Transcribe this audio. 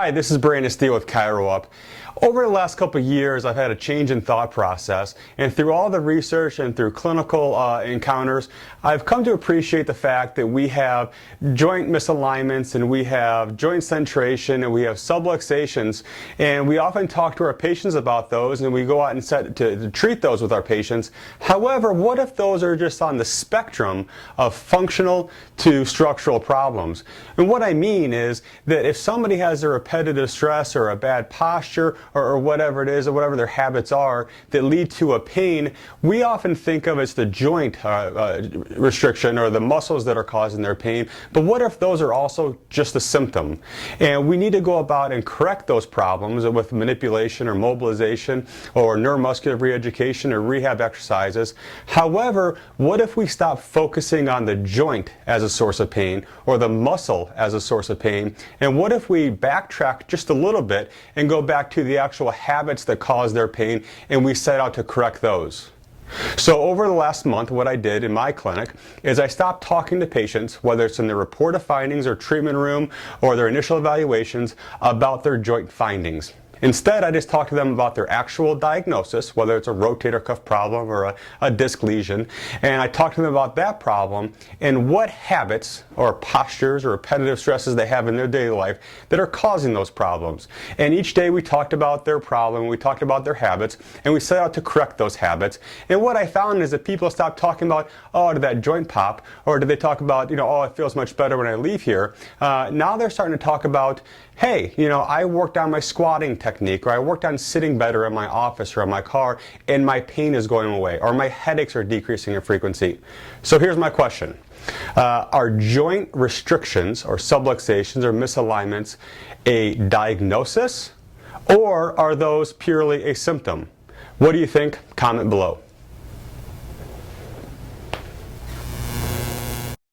Hi, this is Brandon Steele with ChiroUp. Over the last couple of years, I've had a change in thought process, and through all the research and through clinical encounters, I've come to appreciate the fact that we have joint misalignments, and we have joint centration, and we have subluxations, and we often talk to our patients about those, and we go out and to treat those with our patients. However, what if those are just on the spectrum of functional to structural problems? And what I mean is that if somebody has a repetitive stress or a bad posture or whatever it is, or whatever their habits are that lead to a pain, we often think of as the joint restriction or the muscles that are causing their pain. But what if those are also just a symptom? And we need to go about and correct those problems with manipulation or mobilization or neuromuscular reeducation or rehab exercises. However, what if we stop focusing on the joint as a source of pain or the muscle as a source of pain? And what if we backtrack just a little bit and go back to the actual habits that cause their pain, and we set out to correct those? So over the last month, what I did in my clinic is I stopped talking to patients, whether it's in their report of findings or treatment room or their initial evaluations, about their joint findings. Instead, I just talked to them about their actual diagnosis, whether it's a rotator cuff problem or a disc lesion, and I talked to them about that problem and what habits or postures or repetitive stresses they have in their daily life that are causing those problems. And each day we talked about their problem, we talked about their habits, and we set out to correct those habits. And what I found is that people stopped talking about, oh, did that joint pop? Or did they talk about, oh, it feels much better when I leave here? Now they're starting to talk about, hey, I worked on my squatting technique, or I worked on sitting better in my office or in my car, and my pain is going away, or my headaches are decreasing in frequency. So here's my question. Are joint restrictions or subluxations or misalignments a diagnosis, or are those purely a symptom? What do you think? Comment below.